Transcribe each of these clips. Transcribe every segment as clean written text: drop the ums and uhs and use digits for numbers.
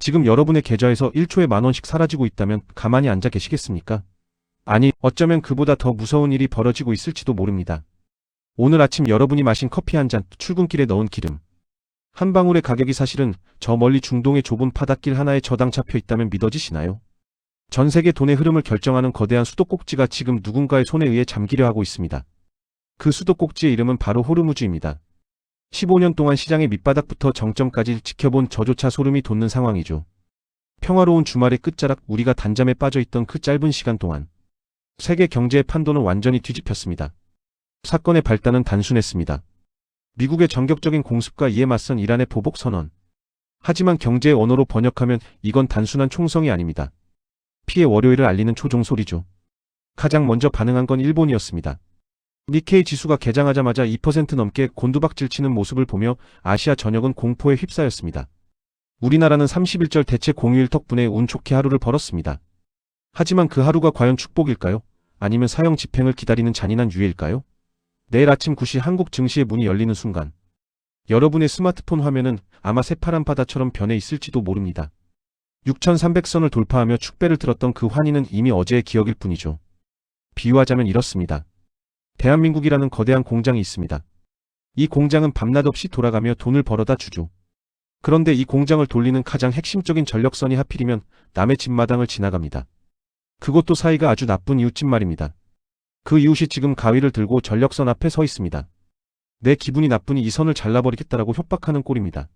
지금 여러분의 계좌에서 1초에 10,000원씩 사라지고 있다면 가만히 앉아 계시겠습니까? 아니, 어쩌면 그보다 더 무서운 일이 벌어지고 있을지도 모릅니다. 오늘 아침 여러분이 마신 커피 한 잔, 출근길에 넣은 기름. 한 방울의 가격이 사실은 저 멀리 중동의 좁은 바닷길 하나에 저당 잡혀 있다면 믿어지시나요? 전 세계 돈의 흐름을 결정하는 거대한 수도꼭지가 지금 누군가의 손에 의해 잠기려 하고 있습니다. 그 수도꼭지의 이름은 바로 호르무즈입니다. 15년 동안 시장의 밑바닥부터 정점까지 지켜본 저조차 소름이 돋는 상황이죠. 평화로운 주말의 끝자락, 우리가 단잠에 빠져있던 그 짧은 시간 동안 세계 경제의 판도는 완전히 뒤집혔습니다. 사건의 발단은 단순했습니다. 미국의 전격적인 공습과 이에 맞선 이란의 보복 선언. 하지만 경제의 언어로 번역하면 이건 단순한 총성이 아닙니다. 피해 월요일을 알리는 초종소리죠. 가장 먼저 반응한 건 일본이었습니다. 니케이 지수가 개장하자마자 2% 넘게 곤두박질 치는 모습을 보며 아시아 전역은 공포에 휩싸였습니다. 우리나라는 30일절 대체 공휴일 덕분에 운 좋게 하루를 벌었습니다. 하지만 그 하루가 과연 축복일까요? 아니면 사형 집행을 기다리는 잔인한 유예일까요? 내일 아침 9시 한국 증시의 문이 열리는 순간 여러분의 스마트폰 화면은 아마 새파란 바다처럼 변해 있을지도 모릅니다. 6,300선을 돌파하며 축배를 들었던 그 환희는 이미 어제의 기억일 뿐이죠. 비유하자면 이렇습니다. 대한민국이라는 거대한 공장이 있습니다. 이 공장은 밤낮 없이 돌아가며 돈을 벌어다 주죠. 그런데 이 공장을 돌리는 가장 핵심적인 전력선이 하필이면 남의 집마당을 지나갑니다. 그것도 사이가 아주 나쁜 이웃집 말입니다. 그 이웃이 지금 가위를 들고 전력선 앞에 서 있습니다. 내 기분이 나쁘니 이 선을 잘라버리겠다라고 협박하는 꼴입니다.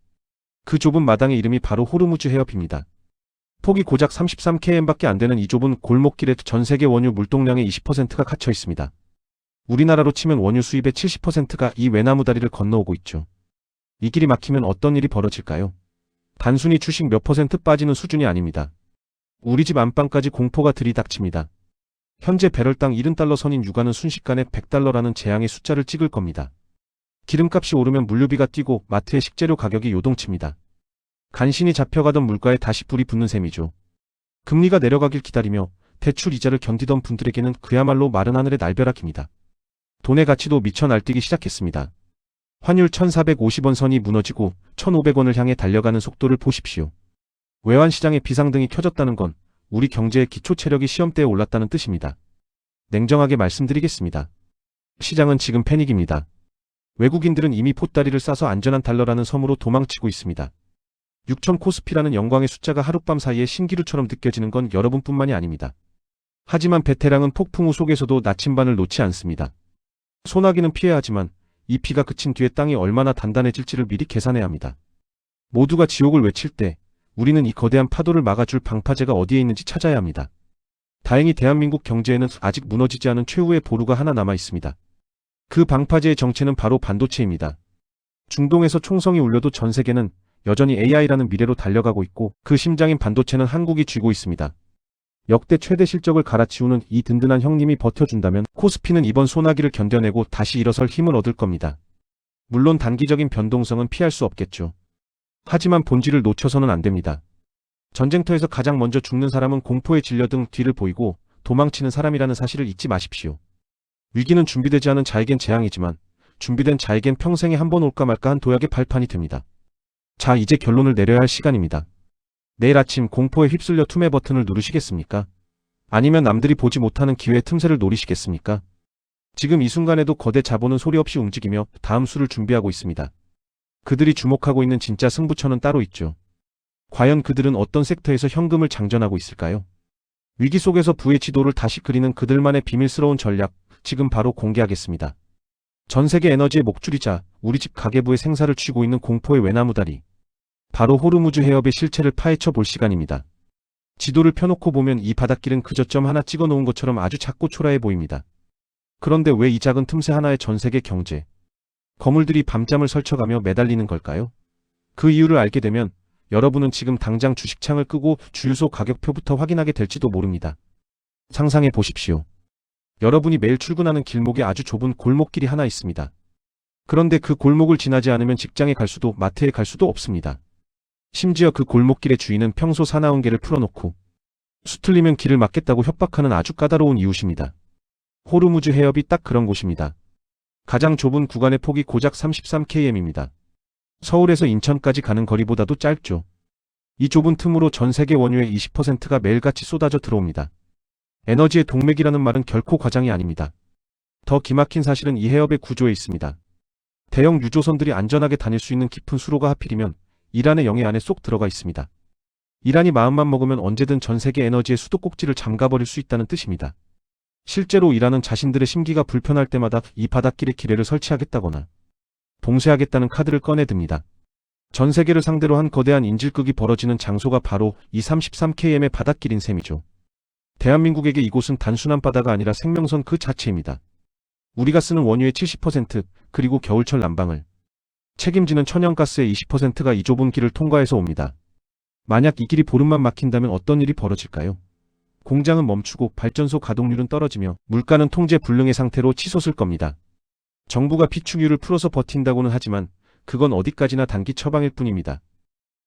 그 좁은 마당의 이름이 바로 호르무즈 해협입니다. 폭이 고작 33km밖에 안 되는 이 좁은 골목길에 전 세계 원유 물동량의 20%가 갇혀 있습니다. 우리나라로 치면 원유 수입의 70%가 이 외나무 다리를 건너오고 있죠. 이 길이 막히면 어떤 일이 벌어질까요? 단순히 주식 몇 퍼센트 빠지는 수준이 아닙니다. 우리 집 안방까지 공포가 들이닥칩니다. 현재 배럴당 70달러 선인 유가는 순식간에 100달러라는 재앙의 숫자를 찍을 겁니다. 기름값이 오르면 물류비가 뛰고 마트의 식재료 가격이 요동칩니다. 간신히 잡혀가던 물가에 다시 불이 붙는 셈이죠. 금리가 내려가길 기다리며 대출 이자를 견디던 분들에게는 그야말로 마른 하늘의 날벼락입니다. 돈의 가치도 미쳐 날뛰기 시작했습니다. 환율 1,450원 선이 무너지고 1,500원을 향해 달려가는 속도를 보십시오. 외환시장의 비상등이 켜졌다는 건 우리 경제의 기초 체력이 시험대에 올랐다는 뜻입니다. 냉정하게 말씀드리겠습니다. 시장은 지금 패닉입니다. 외국인들은 이미 보따리를 싸서 안전한 달러라는 섬으로 도망치고 있습니다. 6,000 코스피라는 영광의 숫자가 하룻밤 사이에 신기루처럼 느껴지는 건 여러분뿐만이 아닙니다. 하지만 베테랑은 폭풍우 속에서도 나침반을 놓지 않습니다. 소나기는 피해야 하지만 이 비가 그친 뒤에 땅이 얼마나 단단해질지를 미리 계산해야 합니다. 모두가 지옥을 외칠 때 우리는 이 거대한 파도를 막아줄 방파제가 어디에 있는지 찾아야 합니다. 다행히 대한민국 경제에는 아직 무너지지 않은 최후의 보루가 하나 남아 있습니다. 그 방파제의 정체는 바로 반도체입니다. 중동에서 총성이 울려도 전 세계는 여전히 AI라는 미래로 달려가고 있고 그 심장인 반도체는 한국이 쥐고 있습니다. 역대 최대 실적을 갈아치우는 이 든든한 형님이 버텨준다면 코스피는 이번 소나기를 견뎌내고 다시 일어설 힘을 얻을 겁니다. 물론 단기적인 변동성은 피할 수 없겠죠. 하지만 본질을 놓쳐서는 안 됩니다. 전쟁터에서 가장 먼저 죽는 사람은 공포에 질려등 뒤를 보이고 도망치는 사람이라는 사실을 잊지 마십시오. 위기는 준비되지 않은 자에겐 재앙이지만 준비된 자에겐 평생에 한 번 올까 말까 한 도약의 발판이 됩니다. 자, 이제 결론을 내려야 할 시간입니다. 내일 아침 공포에 휩쓸려 투매 버튼을 누르시겠습니까? 아니면 남들이 보지 못하는 기회의 틈새를 노리시겠습니까? 지금 이 순간에도 거대 자본은 소리 없이 움직이며 다음 수를 준비하고 있습니다. 그들이 주목하고 있는 진짜 승부처는 따로 있죠. 과연 그들은 어떤 섹터에서 현금을 장전하고 있을까요? 위기 속에서 부의 지도를 다시 그리는 그들만의 비밀스러운 전략, 지금 바로 공개하겠습니다. 전 세계 에너지의 목줄이자 우리 집 가계부의 생사를 쥐고 있는 공포의 외나무다리. 바로 호르무즈 해협의 실체를 파헤쳐 볼 시간입니다. 지도를 펴놓고 보면 이 바닷길은 그저 점 하나 찍어 놓은 것처럼 아주 작고 초라해 보입니다. 그런데 왜 이 작은 틈새 하나에 전 세계 경제, 거물들이 밤잠을 설쳐가며 매달리는 걸까요? 그 이유를 알게 되면 여러분은 지금 당장 주식창을 끄고 주유소 가격표부터 확인하게 될지도 모릅니다. 상상해 보십시오. 여러분이 매일 출근하는 길목에 아주 좁은 골목길이 하나 있습니다. 그런데 그 골목을 지나지 않으면 직장에 갈 수도 마트에 갈 수도 없습니다. 심지어 그 골목길의 주인은 평소 사나운 개를 풀어놓고 수틀리면 길을 막겠다고 협박하는 아주 까다로운 이웃입니다. 호르무즈 해협이 딱 그런 곳입니다. 가장 좁은 구간의 폭이 고작 33km입니다. 서울에서 인천까지 가는 거리보다도 짧죠. 이 좁은 틈으로 전 세계 원유의 20%가 매일같이 쏟아져 들어옵니다. 에너지의 동맥이라는 말은 결코 과장이 아닙니다. 더 기막힌 사실은 이 해협의 구조에 있습니다. 대형 유조선들이 안전하게 다닐 수 있는 깊은 수로가 하필이면 이란의 영해 안에 쏙 들어가 있습니다. 이란이 마음만 먹으면 언제든 전 세계 에너지의 수도꼭지를 잠가버릴 수 있다는 뜻입니다. 실제로 이란은 자신들의 심기가 불편할 때마다 이 바닷길에 기뢰를 설치하겠다거나 봉쇄하겠다는 카드를 꺼내듭니다. 전 세계를 상대로 한 거대한 인질극이 벌어지는 장소가 바로 이 33km의 바닷길인 셈이죠. 대한민국에게 이곳은 단순한 바다가 아니라 생명선 그 자체입니다. 우리가 쓰는 원유의 70%, 그리고 겨울철 난방을 책임지는 천연가스의 20%가 이 좁은 길을 통과해서 옵니다. 만약 이 길이 보름만 막힌다면 어떤 일이 벌어질까요? 공장은 멈추고 발전소 가동률은 떨어지며 물가는 통제 불능의 상태로 치솟을 겁니다. 정부가 비축유를 풀어서 버틴다고는 하지만 그건 어디까지나 단기 처방일 뿐입니다.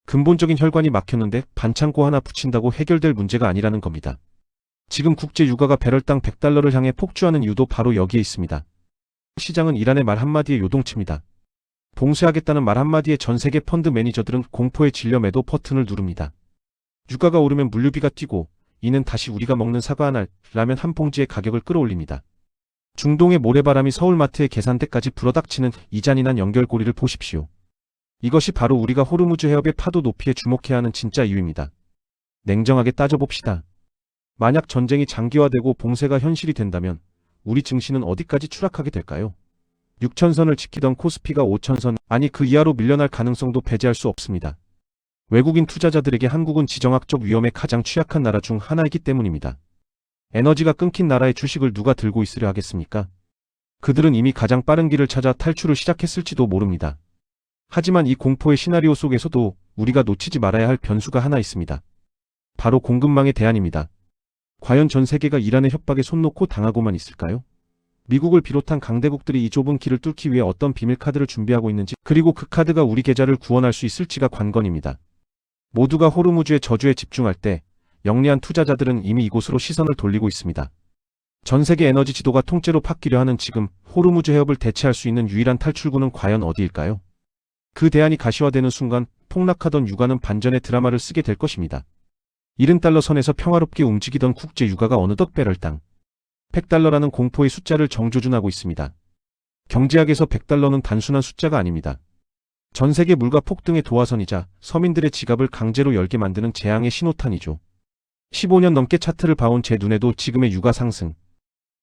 근본적인 혈관이 막혔는데 반창고 하나 붙인다고 해결될 문제가 아니라는 겁니다. 지금 국제 유가가 배럴당 $100를 향해 폭주하는 이유도 바로 여기에 있습니다. 시장은 이란의 말 한마디에 요동칩니다. 봉쇄하겠다는 말 한마디에 전 세계 펀드 매니저들은 공포에 질려 매도 버튼을 누릅니다. 유가가 오르면 물류비가 뛰고 이는 다시 우리가 먹는 사과 한 알, 라면 한 봉지의 가격을 끌어올립니다. 중동의 모래바람이 서울마트의 계산대까지 불어닥치는 이 잔인한 연결고리를 보십시오. 이것이 바로 우리가 호르무즈 해협의 파도 높이에 주목해야 하는 진짜 이유입니다. 냉정하게 따져봅시다. 만약 전쟁이 장기화되고 봉쇄가 현실이 된다면 우리 증시는 어디까지 추락하게 될까요? 6천선을 지키던 코스피가 5천선, 아니 그 이하로 밀려날 가능성도 배제할 수 없습니다. 외국인 투자자들에게 한국은 지정학적 위험에 가장 취약한 나라 중 하나이기 때문입니다. 에너지가 끊긴 나라의 주식을 누가 들고 있으려 하겠습니까? 그들은 이미 가장 빠른 길을 찾아 탈출을 시작했을지도 모릅니다. 하지만 이 공포의 시나리오 속에서도 우리가 놓치지 말아야 할 변수가 하나 있습니다. 바로 공급망의 대안입니다. 과연 전 세계가 이란의 협박에 손 놓고 당하고만 있을까요? 미국을 비롯한 강대국들이 이 좁은 길을 뚫기 위해 어떤 비밀 카드를 준비하고 있는지, 그리고 그 카드가 우리 계좌를 구원할 수 있을지가 관건입니다. 모두가 호르무즈의 저주에 집중할 때 영리한 투자자들은 이미 이곳으로 시선을 돌리고 있습니다. 전 세계 에너지 지도가 통째로 바뀌려 하는 지금 호르무즈 해협을 대체할 수 있는 유일한 탈출구는 과연 어디일까요? 그 대안이 가시화되는 순간 폭락하던 유가는 반전의 드라마를 쓰게 될 것입니다. 70달러 선에서 평화롭게 움직이던 국제 유가가 어느덧 배럴당 $100라는 공포의 숫자를 정조준하고 있습니다. 경제학에서 $100는 단순한 숫자가 아닙니다. 전 세계 물가 폭등의 도화선이자 서민들의 지갑을 강제로 열게 만드는 재앙의 신호탄이죠. 15년 넘게 차트를 봐온 제 눈에도 지금의 유가 상승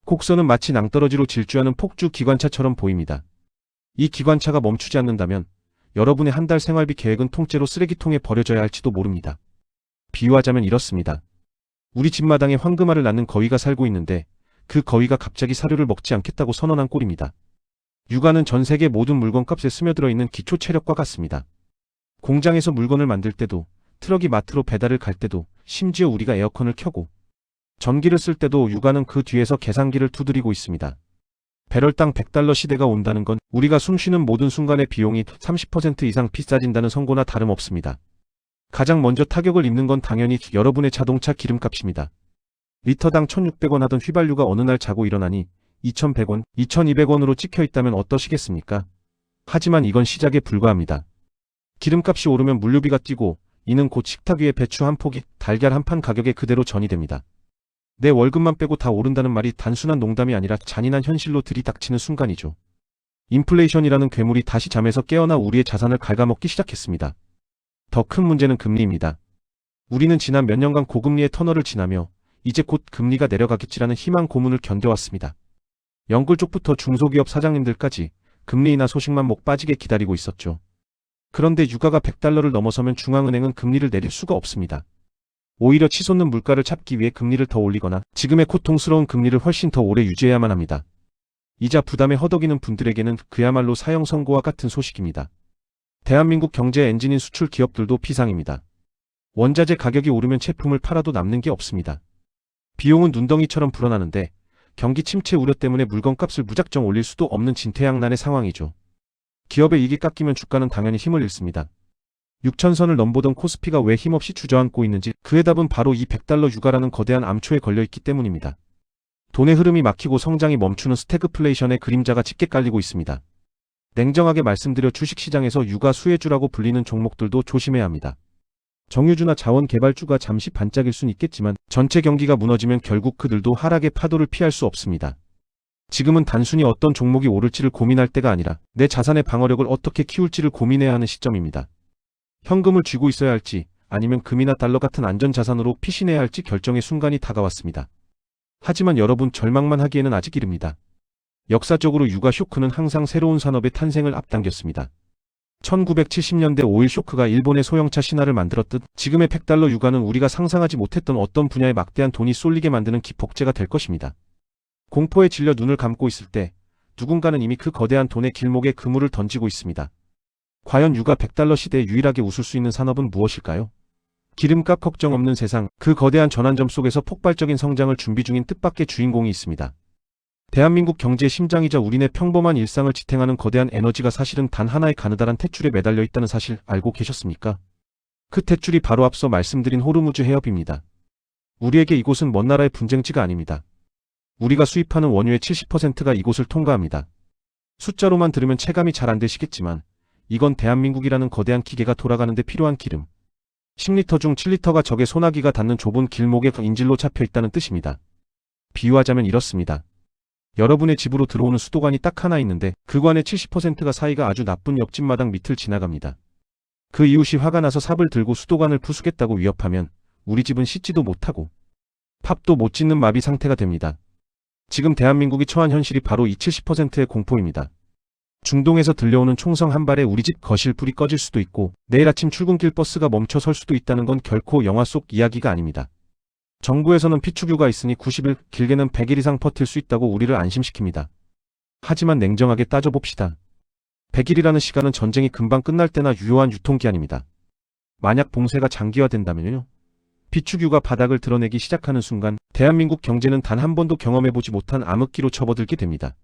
곡선은 마치 낭떠러지로 질주하는 폭주 기관차처럼 보입니다. 이 기관차가 멈추지 않는다면 여러분의 한 달 생활비 계획은 통째로 쓰레기통에 버려져야 할지도 모릅니다. 비유하자면 이렇습니다. 우리 집 마당에 황금알을 낳는 거위가 살고 있는데 그 거위가 갑자기 사료를 먹지 않겠다고 선언한 꼴입니다. 유가는 전 세계 모든 물건값에 스며들어 있는 기초 체력과 같습니다. 공장에서 물건을 만들 때도, 트럭이 마트로 배달을 갈 때도, 심지어 우리가 에어컨을 켜고 전기를 쓸 때도 유가는 그 뒤에서 계산기를 두드리고 있습니다. 배럴당 $100 시대가 온다는 건 우리가 숨쉬는 모든 순간의 비용이 30% 이상 비싸진다는 선고나 다름없습니다. 가장 먼저 타격을 입는 건 당연히 여러분의 자동차 기름값입니다. 리터당 1,600원 하던 휘발유가 어느 날 자고 일어나니 2,100원, 2,200원으로 찍혀 있다면 어떠시겠습니까? 하지만 이건 시작에 불과합니다. 기름값이 오르면 물류비가 뛰고 이는 곧 식탁 위에 배추 한 포기, 달걀 한 판 가격에 그대로 전이 됩니다. 내 월급만 빼고 다 오른다는 말이 단순한 농담이 아니라 잔인한 현실로 들이닥치는 순간이죠. 인플레이션이라는 괴물이 다시 잠에서 깨어나 우리의 자산을 갉아먹기 시작했습니다. 더 큰 문제는 금리입니다. 우리는 지난 몇 년간 고금리의 터널을 지나며 이제 곧 금리가 내려가겠지라는 희망 고문을 견뎌왔습니다. 영끌 쪽부터 중소기업 사장님들까지 금리 인하 소식만 목 빠지게 기다리고 있었죠. 그런데 유가가 $100를 넘어서면 중앙은행은 금리를 내릴 수가 없습니다. 오히려 치솟는 물가를 잡기 위해 금리를 더 올리거나 지금의 고통스러운 금리를 훨씬 더 오래 유지해야만 합니다. 이자 부담에 허덕이는 분들에게는 그야말로 사형 선고와 같은 소식입니다. 대한민국 경제 엔진인 수출 기업들도 비상입니다. 원자재 가격이 오르면 제품을 팔아도 남는 게 없습니다. 비용은 눈덩이처럼 불어나는데 경기 침체 우려 때문에 물건값을 무작정 올릴 수도 없는 진퇴양난의 상황이죠. 기업의 이익이 깎이면 주가는 당연히 힘을 잃습니다. 6천선을 넘보던 코스피가 왜 힘없이 주저앉고 있는지 그의 답은 바로 이 $100 유가라는 거대한 암초에 걸려있기 때문입니다. 돈의 흐름이 막히고 성장이 멈추는 스태그플레이션의 그림자가 짙게 깔리고 있습니다. 냉정하게 말씀드려 주식시장에서 유가 수혜주라고 불리는 종목들도 조심해야 합니다. 정유주나 자원개발주가 잠시 반짝일 순 있겠지만 전체 경기가 무너지면 결국 그들도 하락의 파도를 피할 수 없습니다. 지금은 단순히 어떤 종목이 오를지를 고민할 때가 아니라 내 자산의 방어력을 어떻게 키울지를 고민해야 하는 시점입니다. 현금을 쥐고 있어야 할지 아니면 금이나 달러 같은 안전자산으로 피신해야 할지 결정의 순간이 다가왔습니다. 하지만 여러분, 절망만 하기에는 아직 이릅니다. 역사적으로 육아 쇼크는 항상 새로운 산업의 탄생을 앞당겼습니다. 1970년대 오일 쇼크가 일본의 소형차 신화를 만들었듯 지금의 $100 육아는 우리가 상상하지 못했던 어떤 분야에 막대한 돈이 쏠리게 만드는 기폭제가 될 것입니다. 공포에 질려 눈을 감고 있을 때 누군가는 이미 그 거대한 돈의 길목에 그물을 던지고 있습니다. 과연 육아 $100 시대에 유일하게 웃을 수 있는 산업은 무엇일까요? 기름값 걱정 없는 세상, 그 거대한 전환점 속에서 폭발적인 성장을 준비 중인 뜻밖의 주인공이 있습니다. 대한민국 경제의 심장이자 우리네 평범한 일상을 지탱하는 거대한 에너지가 사실은 단 하나의 가느다란 탯줄에 매달려 있다는 사실 알고 계셨습니까? 그 탯줄이 바로 앞서 말씀드린 호르무즈 해협입니다. 우리에게 이곳은 먼 나라의 분쟁지가 아닙니다. 우리가 수입하는 원유의 70%가 이곳을 통과합니다. 숫자로만 들으면 체감이 잘 안 되시겠지만 이건 대한민국이라는 거대한 기계가 돌아가는 데 필요한 기름. 10리터 중 7리터가 적의 소나기가 닿는 좁은 길목에 인질로 잡혀 있다는 뜻입니다. 비유하자면 이렇습니다. 여러분의 집으로 들어오는 수도관이 딱 하나 있는데 그 관의 70%가 사이가 아주 나쁜 옆집 마당 밑을 지나갑니다. 그 이웃이 화가 나서 삽을 들고 수도관을 부수겠다고 위협하면 우리 집은 씻지도 못하고 팝도 못 짓는 마비 상태가 됩니다. 지금 대한민국이 처한 현실이 바로 이 70%의 공포입니다. 중동에서 들려오는 총성 한 발에 우리 집 거실 불이 꺼질 수도 있고 내일 아침 출근길 버스가 멈춰 설 수도 있다는 건 결코 영화 속 이야기가 아닙니다. 정부에서는 피축유가 있으니 90일, 길게는 100일 이상 버틸 수 있다고 우리를 안심시킵니다. 하지만 냉정하게 따져봅시다. 100일이라는 시간은 전쟁이 금방 끝날 때나 유효한 유통기한입니다. 만약 봉쇄가 장기화된다면요? 비축유가 바닥을 드러내기 시작하는 순간 대한민국 경제는 단 한 번도 경험해보지 못한 암흑기로 접어들게 됩니다.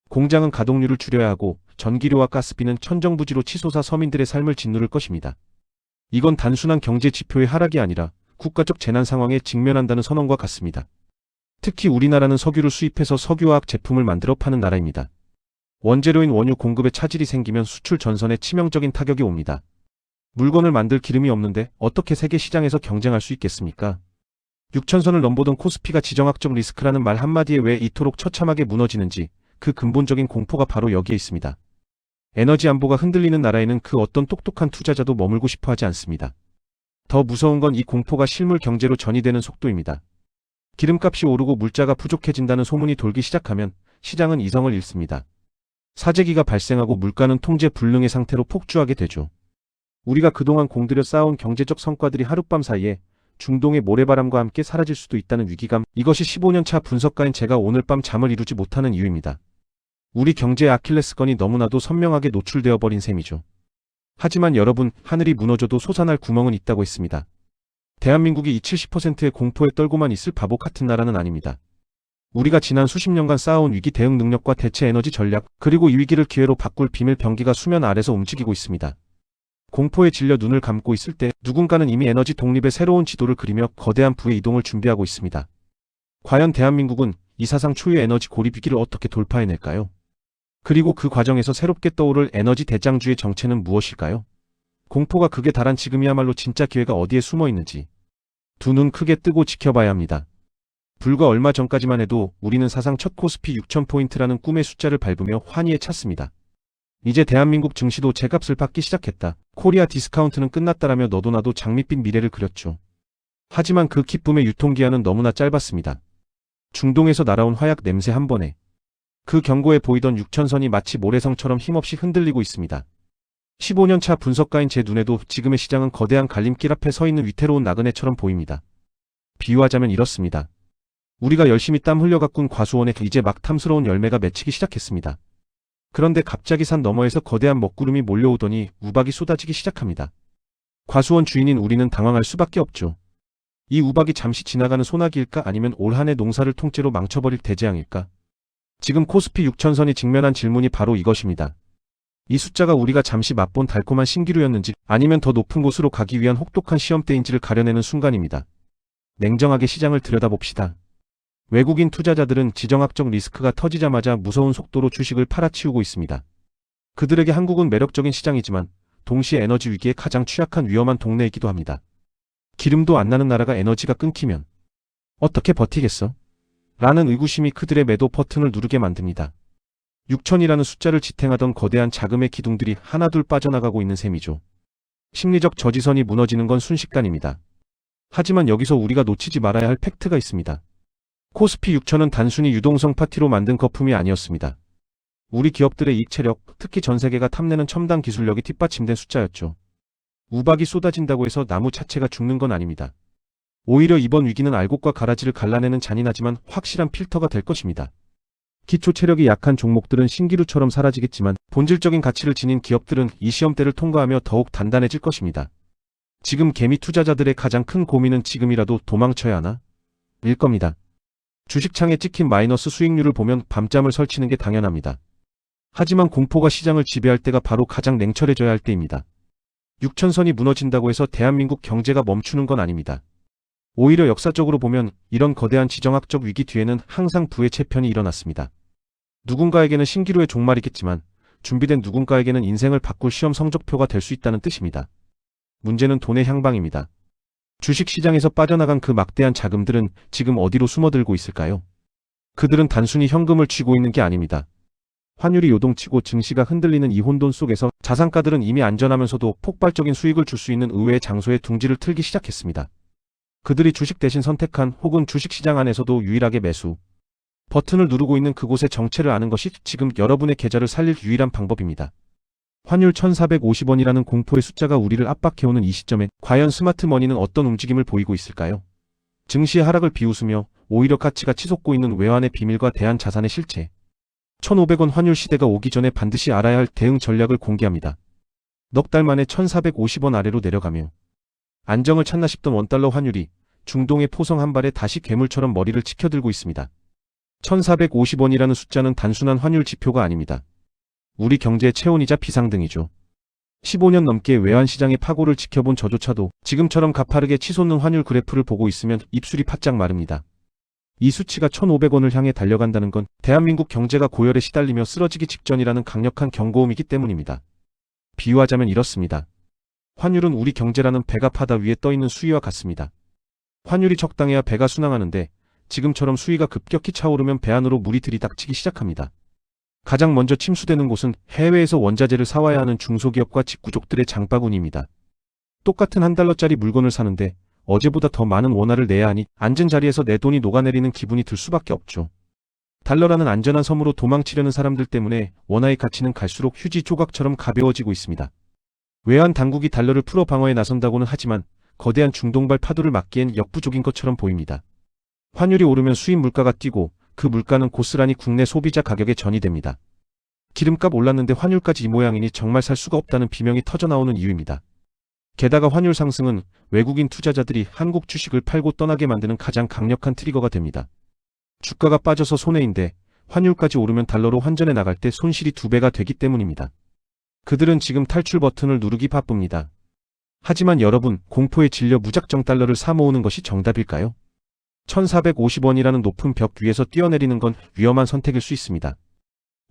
공장은 가동률을 줄여야 하고 전기료와 가스비는 천정부지로 치솟아 서민들의 삶을 짓누를 것입니다. 이건 단순한 경제 지표의 하락이 아니라 국가적 재난 상황에 직면한다는 선언과 같습니다. 특히 우리나라는 석유를 수입해서 석유화학 제품을 만들어 파는 나라입니다. 원재료인 원유 공급에 차질이 생기면 수출 전선에 치명적인 타격이 옵니다. 물건을 만들 기름이 없는데 어떻게 세계 시장에서 경쟁할 수 있겠습니까? 6천선을 넘보던 코스피가 지정학적 리스크라는 말 한마디에 왜 이토록 처참하게 무너지는지 그 근본적인 공포가 바로 여기에 있습니다. 에너지 안보가 흔들리는 나라에는 그 어떤 똑똑한 투자자도 머물고 싶어 하지 않습니다. 더 무서운 건 이 공포가 실물 경제로 전이되는 속도입니다. 기름값이 오르고 물자가 부족해진다는 소문이 돌기 시작하면 시장은 이성을 잃습니다. 사재기가 발생하고 물가는 통제 불능의 상태로 폭주하게 되죠. 우리가 그동안 공들여 쌓아온 경제적 성과들이 하룻밤 사이에 중동의 모래바람과 함께 사라질 수도 있다는 위기감, 이것이 15년차 분석가인 제가 오늘 밤 잠을 이루지 못하는 이유입니다. 우리 경제의 아킬레스건이 너무나도 선명하게 노출되어 버린 셈이죠. 하지만 여러분, 하늘이 무너져도 솟아날 구멍은 있다고 했습니다. 대한민국이 이 70%의 공포에 떨고만 있을 바보 같은 나라는 아닙니다. 우리가 지난 수십 년간 쌓아온 위기 대응 능력과 대체 에너지 전략, 그리고 이 위기를 기회로 바꿀 비밀 병기가 수면 아래서 움직이고 있습니다. 공포에 질려 눈을 감고 있을 때 누군가는 이미 에너지 독립의 새로운 지도를 그리며 거대한 부의 이동을 준비하고 있습니다. 과연 대한민국은 이 사상 초유의 에너지 고립 위기를 어떻게 돌파해낼까요? 그리고 그 과정에서 새롭게 떠오를 에너지 대장주의 정체는 무엇일까요? 공포가 극에 달한 지금이야말로 진짜 기회가 어디에 숨어 있는지 두 눈 크게 뜨고 지켜봐야 합니다. 불과 얼마 전까지만 해도 우리는 사상 첫 코스피 6,000포인트라는 꿈의 숫자를 밟으며 환희에 찼습니다. 이제 대한민국 증시도 제값을 받기 시작했다. 코리아 디스카운트는 끝났다라며 너도 나도 장밋빛 미래를 그렸죠. 하지만 그 기쁨의 유통기한은 너무나 짧았습니다. 중동에서 날아온 화약 냄새 한 번에 그 경고에 보이던 6천선이 마치 모래성처럼 힘없이 흔들리고 있습니다. 15년차 분석가인 제 눈에도 지금의 시장은 거대한 갈림길 앞에 서 있는 위태로운 나그네처럼 보입니다. 비유하자면 이렇습니다. 우리가 열심히 땀 흘려 가꾼 과수원에 이제 막 탐스러운 열매가 맺히기 시작했습니다. 그런데 갑자기 산 너머에서 거대한 먹구름이 몰려오더니 우박이 쏟아지기 시작합니다. 과수원 주인인 우리는 당황할 수밖에 없죠. 이 우박이 잠시 지나가는 소나기일까 아니면 올 한 해 농사를 통째로 망쳐버릴 대재앙일까? 지금 코스피 6천선이 직면한 질문이 바로 이것입니다. 이 숫자가 우리가 잠시 맛본 달콤한 신기루였는지 아니면 더 높은 곳으로 가기 위한 혹독한 시험대인지를 가려내는 순간입니다. 냉정하게 시장을 들여다봅시다. 외국인 투자자들은 지정학적 리스크가 터지자마자 무서운 속도로 주식을 팔아치우고 있습니다. 그들에게 한국은 매력적인 시장이지만 동시에 에너지 위기에 가장 취약한 위험한 동네이기도 합니다. 기름도 안 나는 나라가 에너지가 끊기면 어떻게 버티겠어? 라는 의구심이 그들의 매도 버튼을 누르게 만듭니다. 6천이라는 숫자를 지탱하던 거대한 자금의 기둥들이 하나둘 빠져나가고 있는 셈이죠. 심리적 저지선이 무너지는 건 순식간입니다. 하지만 여기서 우리가 놓치지 말아야 할 팩트가 있습니다. 코스피 6천은 단순히 유동성 파티로 만든 거품이 아니었습니다. 우리 기업들의 이익 체력, 특히 전 세계가 탐내는 첨단 기술력이 뒷받침된 숫자였죠. 우박이 쏟아진다고 해서 나무 자체가 죽는 건 아닙니다. 오히려 이번 위기는 알곡과 가라지를 갈라내는 잔인하지만 확실한 필터가 될 것입니다. 기초 체력이 약한 종목들은 신기루처럼 사라지겠지만 본질적인 가치를 지닌 기업들은 이 시험대를 통과하며 더욱 단단해질 것입니다. 지금 개미 투자자들의 가장 큰 고민은 지금이라도 도망쳐야 하나? 일 겁니다. 주식창에 찍힌 마이너스 수익률을 보면 밤잠을 설치는 게 당연합니다. 하지만 공포가 시장을 지배할 때가 바로 가장 냉철해져야 할 때입니다. 6천선이 무너진다고 해서 대한민국 경제가 멈추는 건 아닙니다. 오히려 역사적으로 보면 이런 거대한 지정학적 위기 뒤에는 항상 부의 재편이 일어났습니다. 누군가에게는 신기루의 종말이겠지만 준비된 누군가에게는 인생을 바꿀 시험 성적표가 될 수 있다는 뜻입니다. 문제는 돈의 향방입니다. 주식시장에서 빠져나간 그 막대한 자금들은 지금 어디로 숨어들고 있을까요? 그들은 단순히 현금을 쥐고 있는 게 아닙니다. 환율이 요동치고 증시가 흔들리는 이 혼돈 속에서 자산가들은 이미 안전하면서도 폭발적인 수익을 줄 수 있는 의외의 장소에 둥지를 틀기 시작했습니다. 그들이 주식 대신 선택한 혹은 주식시장 안에서도 유일하게 매수 버튼을 누르고 있는 그곳의 정체를 아는 것이 지금 여러분의 계좌를 살릴 유일한 방법입니다. 환율 1450원이라는 공포의 숫자가 우리를 압박해오는 이 시점에 과연 스마트머니는 어떤 움직임을 보이고 있을까요? 증시의 하락을 비웃으며 오히려 가치가 치솟고 있는 외환의 비밀과 대한 자산의 실체. 1,500원 환율 시대가 오기 전에 반드시 알아야 할 대응 전략을 공개합니다. 넉 달 만에 1,450원 아래로 내려가며 안정을 찾나 싶던 원달러 환율이 중동의 포성 한 발에 다시 괴물처럼 머리를 치켜들고 있습니다. 1,450원이라는 숫자는 단순한 환율 지표가 아닙니다. 우리 경제의 체온이자 비상등이죠. 15년 넘게 외환시장의 파고를 지켜본 저조차도 지금처럼 가파르게 치솟는 환율 그래프를 보고 있으면 입술이 바짝 마릅니다. 이 수치가 1,500원을 향해 달려간다는 건 대한민국 경제가 고열에 시달리며 쓰러지기 직전이라는 강력한 경고음이기 때문입니다. 비유하자면 이렇습니다. 환율은 우리 경제라는 배가 바다 위에 떠있는 수위와 같습니다. 환율이 적당해야 배가 순항하는데 지금처럼 수위가 급격히 차오르면 배 안으로 물이 들이닥치기 시작합니다. 가장 먼저 침수되는 곳은 해외에서 원자재를 사와야 하는 중소기업과 직구족들의 장바구니입니다. 똑같은 $1짜리 물건을 사는데 어제보다 더 많은 원화를 내야 하니 앉은 자리에서 내 돈이 녹아내리는 기분이 들 수밖에 없죠. 달러라는 안전한 섬으로 도망치려는 사람들 때문에 원화의 가치는 갈수록 휴지 조각처럼 가벼워지고 있습니다. 외환 당국이 달러를 풀어 방어에 나선다고는 하지만 거대한 중동발 파도를 막기엔 역부족인 것처럼 보입니다. 환율이 오르면 수입 물가가 뛰고 그 물가는 고스란히 국내 소비자 가격에 전이됩니다. 기름값 올랐는데 환율까지 이 모양이니 정말 살 수가 없다는 비명이 터져나오는 이유입니다. 게다가 환율 상승은 외국인 투자자들이 한국 주식을 팔고 떠나게 만드는 가장 강력한 트리거가 됩니다. 주가가 빠져서 손해인데 환율까지 오르면 달러로 환전해 나갈 때 손실이 2배가 되기 때문입니다. 그들은 지금 탈출 버튼을 누르기 바쁩니다. 하지만 여러분, 공포에 질려 무작정 달러를 사모으는 것이 정답일까요? 1,450원이라는 높은 벽 위에서 뛰어내리는 건 위험한 선택일 수 있습니다.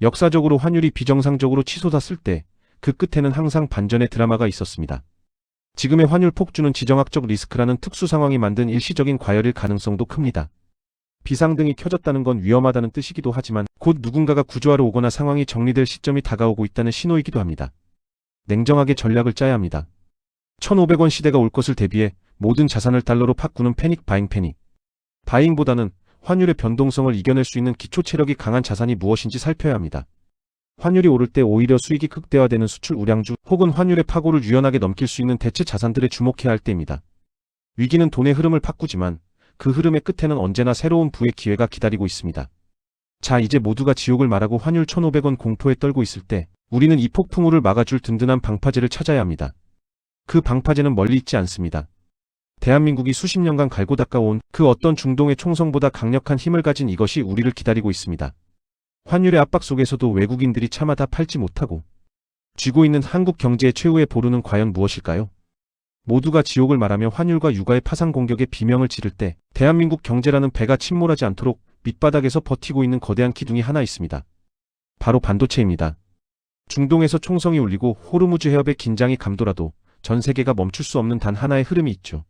역사적으로 환율이 비정상적으로 치솟았을 때 그 끝에는 항상 반전의 드라마가 있었습니다. 지금의 환율 폭주는 지정학적 리스크라는 특수 상황이 만든 일시적인 과열일 가능성도 큽니다. 비상등이 켜졌다는 건 위험하다는 뜻이기도 하지만 곧 누군가가 구조하러 오거나 상황이 정리될 시점이 다가오고 있다는 신호이기도 합니다. 냉정하게 전략을 짜야 합니다. 1,500원 시대가 올 것을 대비해 모든 자산을 달러로 바꾸는 패닉 바잉 패닉. 바잉보다는 환율의 변동성을 이겨낼 수 있는 기초 체력이 강한 자산이 무엇인지 살펴야 합니다. 환율이 오를 때 오히려 수익이 극대화되는 수출 우량주 혹은 환율의 파고를 유연하게 넘길 수 있는 대체 자산들에 주목해야 할 때입니다. 위기는 돈의 흐름을 바꾸지만 그 흐름의 끝에는 언제나 새로운 부의 기회가 기다리고 있습니다. 자, 이제 모두가 지옥을 말하고 환율 1,500원 공포에 떨고 있을 때 우리는 이 폭풍우를 막아줄 든든한 방파제를 찾아야 합니다. 그 방파제는 멀리 있지 않습니다. 대한민국이 수십 년간 갈고 닦아온 그 어떤 중동의 총성보다 강력한 힘을 가진 이것이 우리를 기다리고 있습니다. 환율의 압박 속에서도 외국인들이 차마 다 팔지 못하고 쥐고 있는 한국 경제의 최후의 보루는 과연 무엇일까요? 모두가 지옥을 말하며 환율과 유가의 파상 공격에 비명을 지를 때 대한민국 경제라는 배가 침몰하지 않도록 밑바닥에서 버티고 있는 거대한 기둥이 하나 있습니다. 바로 반도체입니다. 중동에서 총성이 울리고 호르무즈 해협의 긴장이 감돌아도 전 세계가 멈출 수 없는 단 하나의 흐름이 있죠.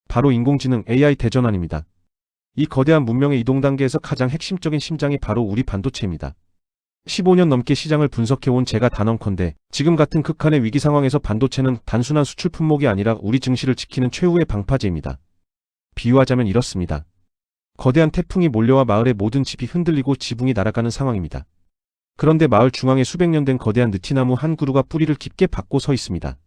바로 인공지능 AI 대전환입니다. 이 거대한 문명의 이동 단계에서 가장 핵심적인 심장이 바로 우리 반도체입니다. 15년 넘게 시장을 분석해온 제가 단언컨대 지금 같은 극한의 위기 상황에서 반도체는 단순한 수출 품목이 아니라 우리 증시를 지키는 최후의 방파제입니다. 비유하자면 이렇습니다. 거대한 태풍이 몰려와 마을의 모든 집이 흔들리고 지붕이 날아가는 상황입니다. 그런데 마을 중앙에 수백 년 된 거대한 느티나무 한 그루가 뿌리를 깊게 박고 서 있습니다.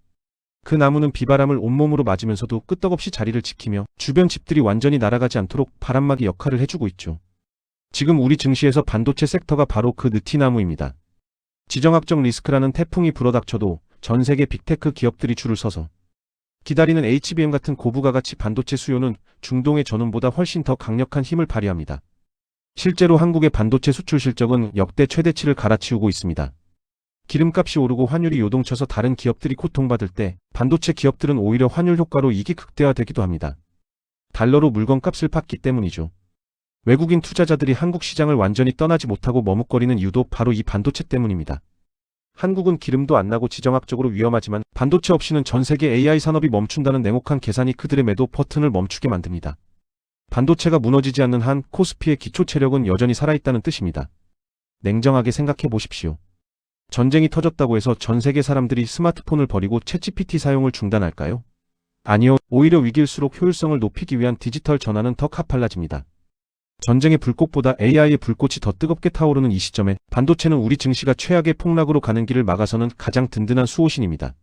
그 나무는 비바람을 온몸으로 맞으면서도 끄떡없이 자리를 지키며 주변 집들이 완전히 날아가지 않도록 바람막이 역할을 해주고 있죠. 지금 우리 증시에서 반도체 섹터가 바로 그 느티나무입니다. 지정학적 리스크라는 태풍이 불어닥쳐도 전 세계 빅테크 기업들이 줄을 서서 기다리는 HBM 같은 고부가가치 반도체 수요는 중동의 전운보다 훨씬 더 강력한 힘을 발휘합니다. 실제로 한국의 반도체 수출 실적은 역대 최대치를 갈아치우고 있습니다. 기름값이 오르고 환율이 요동쳐서 다른 기업들이 고통받을 때 반도체 기업들은 오히려 환율 효과로 이익이 극대화되기도 합니다. 달러로 물건값을 받기 때문이죠. 외국인 투자자들이 한국 시장을 완전히 떠나지 못하고 머뭇거리는 이유도 바로 이 반도체 때문입니다. 한국은 기름도 안 나고 지정학적으로 위험하지만 반도체 없이는 전 세계 AI 산업이 멈춘다는 냉혹한 계산이 그들의 매도 버튼을 멈추게 만듭니다. 반도체가 무너지지 않는 한 코스피의 기초 체력은 여전히 살아있다는 뜻입니다. 냉정하게 생각해 보십시오. 전쟁이 터졌다고 해서 전 세계 사람들이 스마트폰을 버리고 챗GPT 사용을 중단할까요? 아니요, 오히려 위기일수록 효율성을 높이기 위한 디지털 전환은 더 가팔라집니다. 전쟁의 불꽃보다 AI의 불꽃이 더 뜨겁게 타오르는 이 시점에 반도체는 우리 증시가 최악의 폭락으로 가는 길을 막아서는 가장 든든한 수호신입니다.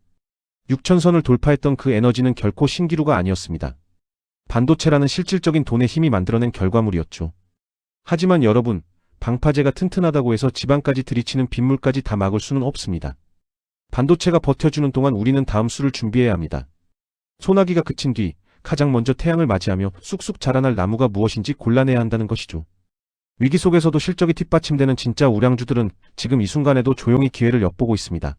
6천선을 돌파했던 그 에너지는 결코 신기루가 아니었습니다. 반도체라는 실질적인 돈의 힘이 만들어낸 결과물이었죠. 하지만 여러분, 방파제가 튼튼하다고 해서 지방까지 들이치는 빗물까지 다 막을 수는 없습니다. 반도체가 버텨주는 동안 우리는 다음 수를 준비해야 합니다. 소나기가 그친 뒤 가장 먼저 태양을 맞이하며 쑥쑥 자라날 나무가 무엇인지 골라내야 한다는 것이죠. 위기 속에서도 실적이 뒷받침되는 진짜 우량주들은 지금 이 순간에도 조용히 기회를 엿보고 있습니다.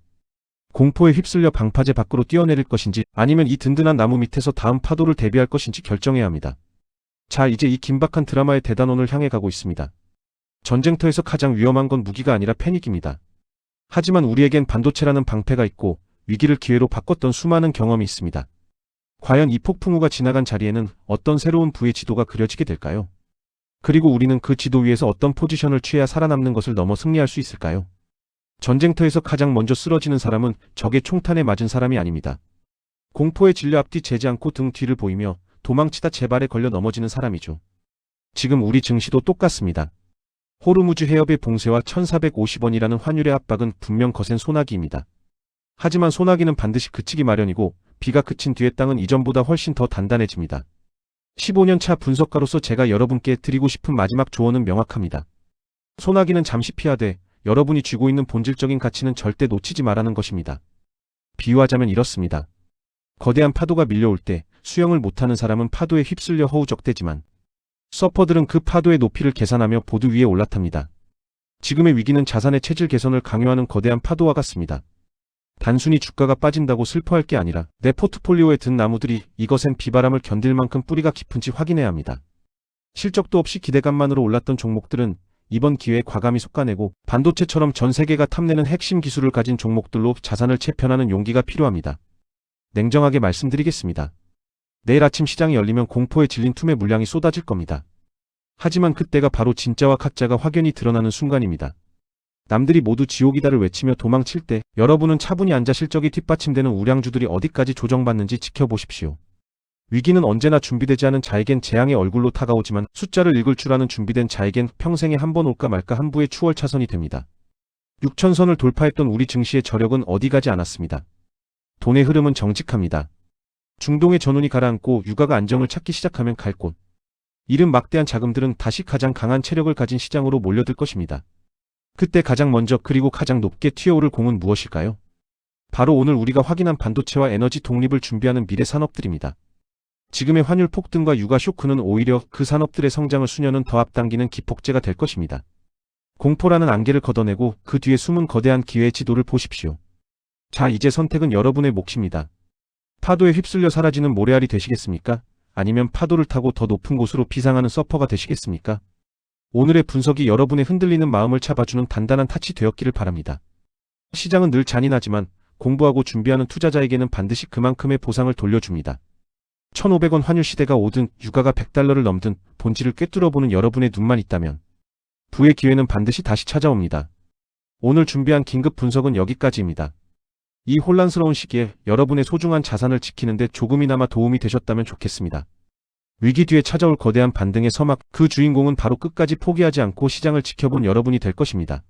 공포에 휩쓸려 방파제 밖으로 뛰어내릴 것인지 아니면 이 든든한 나무 밑에서 다음 파도를 대비할 것인지 결정해야 합니다. 자, 이제 이 긴박한 드라마의 대단원을 향해 가고 있습니다. 전쟁터에서 가장 위험한 건 무기가 아니라 패닉입니다. 하지만 우리에겐 반도체라는 방패가 있고 위기를 기회로 바꿨던 수많은 경험이 있습니다. 과연 이 폭풍우가 지나간 자리에는 어떤 새로운 부의 지도가 그려지게 될까요? 그리고 우리는 그 지도 위에서 어떤 포지션을 취해야 살아남는 것을 넘어 승리할 수 있을까요? 전쟁터에서 가장 먼저 쓰러지는 사람은 적의 총탄에 맞은 사람이 아닙니다. 공포에 질려 앞뒤 재지 않고 등 뒤를 보이며 도망치다 재발에 걸려 넘어지는 사람이죠. 지금 우리 증시도 똑같습니다. 호르무즈 해협의 봉쇄와 1450원이라는 환율의 압박은 분명 거센 소나기입니다. 하지만 소나기는 반드시 그치기 마련이고 비가 그친 뒤의 땅은 이전보다 훨씬 더 단단해집니다. 15년 차 분석가로서 제가 여러분께 드리고 싶은 마지막 조언은 명확합니다. 소나기는 잠시 피하되 여러분이 쥐고 있는 본질적인 가치는 절대 놓치지 말라는 것입니다. 비유하자면 이렇습니다. 거대한 파도가 밀려올 때 수영을 못하는 사람은 파도에 휩쓸려 허우적대지만 서퍼들은 그 파도의 높이를 계산하며 보드 위에 올라탑니다. 지금의 위기는 자산의 체질 개선을 강요하는 거대한 파도와 같습니다. 단순히 주가가 빠진다고 슬퍼할 게 아니라 내 포트폴리오에 든 나무들이 이것엔 비바람을 견딜 만큼 뿌리가 깊은지 확인해야 합니다. 실적도 없이 기대감만으로 올랐던 종목들은 이번 기회에 과감히 솎아내고 반도체처럼 전 세계가 탐내는 핵심 기술을 가진 종목들로 자산을 재편하는 용기가 필요합니다. 냉정하게 말씀드리겠습니다. 내일 아침 시장이 열리면 공포에 질린 툼의 물량이 쏟아질 겁니다. 하지만 그때가 바로 진짜와 가짜가 확연히 드러나는 순간입니다. 남들이 모두 지옥이다를 외치며 도망칠 때 여러분은 차분히 앉아 실적이 뒷받침되는 우량주들이 어디까지 조정받는지 지켜보십시오. 위기는 언제나 준비되지 않은 자에겐 재앙의 얼굴로 다가오지만 숫자를 읽을 줄 아는 준비된 자에겐 평생에 한 번 올까 말까 한부의 추월차선이 됩니다. 6천선을 돌파했던 우리 증시의 저력은 어디 가지 않았습니다. 돈의 흐름은 정직합니다. 중동의 전운이 가라앉고 유가가 안정을 찾기 시작하면 갈 곳. 이른 막대한 자금들은 다시 가장 강한 체력을 가진 시장으로 몰려들 것입니다. 그때 가장 먼저 그리고 가장 높게 튀어오를 공은 무엇일까요? 바로 오늘 우리가 확인한 반도체와 에너지 독립을 준비하는 미래 산업들입니다. 지금의 환율 폭등과 유가 쇼크는 오히려 그 산업들의 성장을 수년은 더 앞당기는 기폭제가 될 것입니다. 공포라는 안개를 걷어내고 그 뒤에 숨은 거대한 기회의 지도를 보십시오. 자, 이제 선택은 여러분의 몫입니다. 파도에 휩쓸려 사라지는 모래알이 되시겠습니까? 아니면 파도를 타고 더 높은 곳으로 비상하는 서퍼가 되시겠습니까? 오늘의 분석이 여러분의 흔들리는 마음을 잡아주는 단단한 탓이 되었기를 바랍니다. 시장은 늘 잔인하지만 공부하고 준비하는 투자자에게는 반드시 그만큼의 보상을 돌려줍니다. 1,500원 환율 시대가 오든 유가가 100달러를 넘든 본질을 꿰뚫어보는 여러분의 눈만 있다면 부의 기회는 반드시 다시 찾아옵니다. 오늘 준비한 긴급 분석은 여기까지입니다. 이 혼란스러운 시기에 여러분의 소중한 자산을 지키는데 조금이나마 도움이 되셨다면 좋겠습니다. 위기 뒤에 찾아올 거대한 반등의 서막, 그 주인공은 바로 끝까지 포기하지 않고 시장을 지켜본 여러분이 될 것입니다.